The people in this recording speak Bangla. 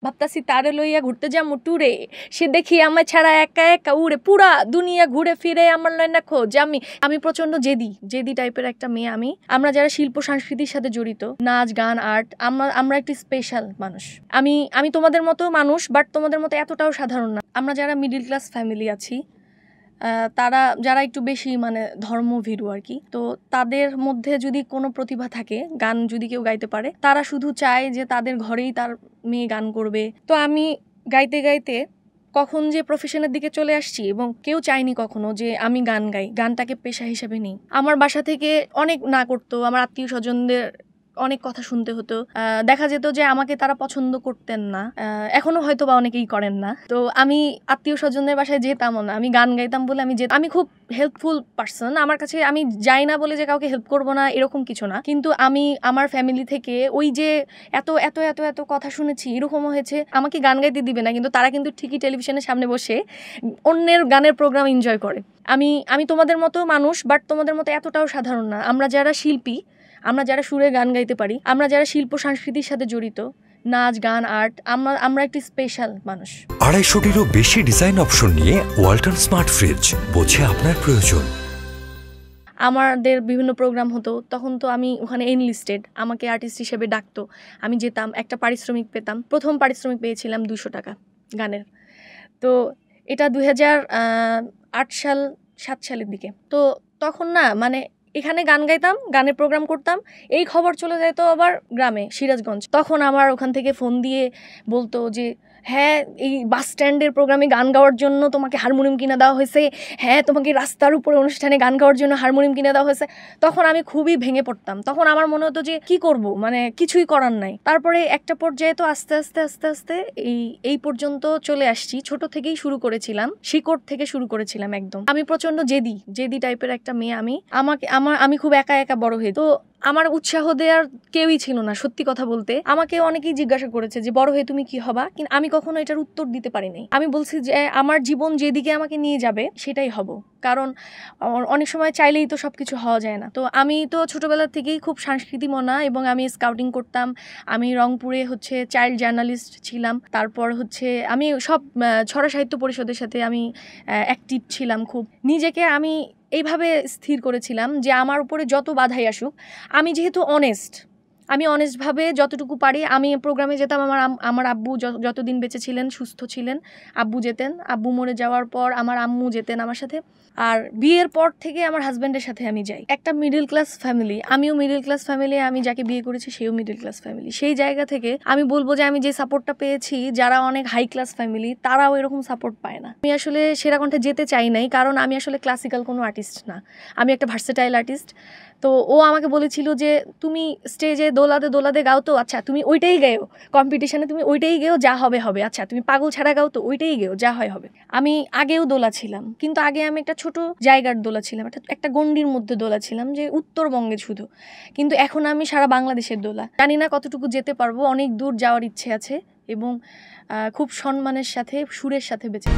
ভাবতাছি তারে লইয়া ঘুরতে যাবো ট্যুরে, সে দেখি আমার ছাড়া একা একা উড়ে পুরা দুনিয়া ঘুরে ফিরে আমার লয় না খোঁজ। আমি প্রচন্ড জেদি টাইপের একটা মেয়ে। আমরা যারা শিল্প সংস্কৃতির সাথে জড়িত, নাচ গান আর্ট, আমরা একটি স্পেশাল মানুষ। আমি তোমাদের মতো মানুষ, বাট তোমাদের মতো এতটাও সাধারণ না। আমরা যারা মিডিল ক্লাস ফ্যামিলি আছি, তারা যারা একটু বেশি মানে ধর্মভীরু আর কি, তো তাদের মধ্যে যদি কোনো প্রতিভা থাকে, গান যদি কেউ গাইতে পারে, তারা শুধু চায় যে তাদের ঘরেই তার মেয়ে গান করবে। তো আমি গাইতে গাইতে কখন যে প্রফেশনের দিকে চলে আসছি, এবং কেউ চায়নি কখনো যে আমি গান গাই, গানটাকে পেশা হিসেবে নিই। আমার বাসা থেকে অনেক না করতো, আমার আত্মীয় স্বজনদের অনেক কথা শুনতে হতো। দেখা যেত যে আমাকে তারা পছন্দ করতেন না, এখনো হয়তো বা অনেকেই করেন না। তো আমি আত্মীয় স্বজনদের বাসায় যেতামও না, আমি গান গাইতাম বলে আমি খুব হেল্পফুল পার্সন। আমার কাছে আমি যাই না বলে যে কাউকে হেল্প করবো না এরকম কিছু না, কিন্তু আমি আমার ফ্যামিলি থেকে ওই যে এত এত এত এত কথা শুনেছি, এরকমও হয়েছে আমাকে গান গাইতে দিবে না, কিন্তু তারা কিন্তু ঠিকই টেলিভিশনের সামনে বসে অন্যের গানের প্রোগ্রাম এনজয় করে। আমি তোমাদের মতো মানুষ, বাট তোমাদের মতো এতটাও সাধারণ না। আমরা যারা শিল্পী, আমরা যারা সুরে গান গাইতে পারি, আমরা যারা শিল্প সংস্কৃতির সাথে জড়িত, নাচ গান আর্ট, আমরা একটি স্পেশাল মানুষ। 250-টিরও বেশি ডিজাইন অপশন নিয়ে ওয়ালটন স্মার্ট ফ্রিজ, বোঝে আপনার প্রয়োজন। আমাদের বিভিন্ন প্রোগ্রাম হতো, তখন তো আমি ওখানে এনলিস্টেড, আমাকে আর্টিস্ট হিসেবে ডাকতো, আমি যেতাম, একটা পারিশ্রমিক পেতাম। প্রথম পারিশ্রমিক পেয়েছিলাম 200 টাকা গানের। তো এটা 2008 সাল 7 সালের দিকে। তো তখন না মানে এখানে গান গাইতাম, গানের প্রোগ্রাম করতাম, এই খবর চলে যেত আবার গ্রামে, সিরাজগঞ্জ। তখন আমার ওখান থেকে ফোন দিয়ে বলতো যে হ্যাঁ, এই বাস স্ট্যান্ডের প্রোগ্রামে গান গাওয়ার জন্য তোমাকে হারমোনিয়াম কিনে দেওয়া হয়েছে, হ্যাঁ তোমাকে রাস্তার উপরে অনুষ্ঠানে গান গাওয়ার জন্য হারমোনিয়াম কিনে দেওয়া হয়েছে। তখন আমি খুবই ভেঙে পড়তাম, তখন আমার মনে হতো যে কি করব, মানে কিছুই করার নাই। তারপরে একটা পর্যায়ে তো আস্তে আস্তে আস্তে আস্তে এই পর্যন্ত চলে আসছি। ছোট থেকেই শুরু করেছিলাম, শিকড় থেকে শুরু করেছিলাম একদম। আমি প্রচন্ড জেদি টাইপের একটা মেয়ে। আমি খুব একা একা বড় হয়ে, তো আমার উৎসাহ দেওয়ার কেউই ছিল না। সত্যি কথা বলতে আমাকে অনেকেই জিজ্ঞাসা করেছে যে বড় হয়ে তুমি কি হবা, কিন্তু আমি কখনো এটার উত্তর দিতে পারিনি। আমি বলছি যে আমার জীবন যেদিকে আমাকে নিয়ে যাবে সেটাই হব, কারণ অনেক সময় চাইলেই তো সবকিছু হওয়া যায় না। তো আমি তো ছোটবেলা থেকেই খুব সাংস্কৃতিক মনা, এবং আমি স্কাউটিং করতাম। আমি রংপুরে চাইল্ড জার্নালিস্ট ছিলাম। তারপর আমি সব ছড়া সাহিত্য পরিষদের সাথে আমি অ্যাক্টিভ ছিলাম খুব। নিজেকে আমি এইভাবে স্থির করেছিলাম যে আমার উপরে যত বাধাই আসুক, আমি যেহেতু আমি অনেস্টভাবে যতটুকু পারি। আমি প্রোগ্রামে যেতাম, আমার আব্বু যতদিন বেঁচে ছিলেন, সুস্থ ছিলেন, আব্বু যেতেন। আব্বু মরে যাওয়ার পর আমার আম্মু যেতেন আমার সাথে। আর বিয়ের পর থেকে আমার হাজব্যান্ডের সাথে আমি যাই। একটা মিডল ক্লাস ফ্যামিলি, আমিও মিডল ক্লাস ফ্যামিলি, আমি যাকে বিয়ে করেছি সেও মিডল ক্লাস ফ্যামিলি। সেই জায়গা থেকে আমি বলবো যে আমি যে সাপোর্টটা পেয়েছি, যারা অনেক হাই ক্লাস ফ্যামিলি তারাও এরকম সাপোর্ট পায় না। আমি আসলে সেরা কণ্ঠে যেতে চাই নাই, কারণ আমি আসলে ক্লাসিক্যাল কোনো আর্টিস্ট না, আমি একটা ভার্সেটাইল আর্টিস্ট। তো ও আমাকে বলেছিল যে তুমি স্টেজে দোলাদে গাও, তো আচ্ছা তুমি ওইটাই গেও, কম্পিটিশনে তুমি ওইটাই গেও, যা হবে হবে। আচ্ছা তুমি পাগল ছাড়া গাও, তো ওইটাই গেও, যা হয় হবে। আমি আগেও দোলা ছিলাম, কিন্তু আগে আমি একটা ছোট জায়গার দোলা ছিলাম, একটা গণ্ডির মধ্যে দোলা ছিলাম, যে উত্তরবঙ্গে শুধু। কিন্তু এখন আমি সারা বাংলাদেশের দোলা। জানি না কতটুকু যেতে পারবো, অনেক দূর যাওয়ার ইচ্ছে আছে, এবং খুব সম্মানের সাথে সুরের সাথে বেঁচে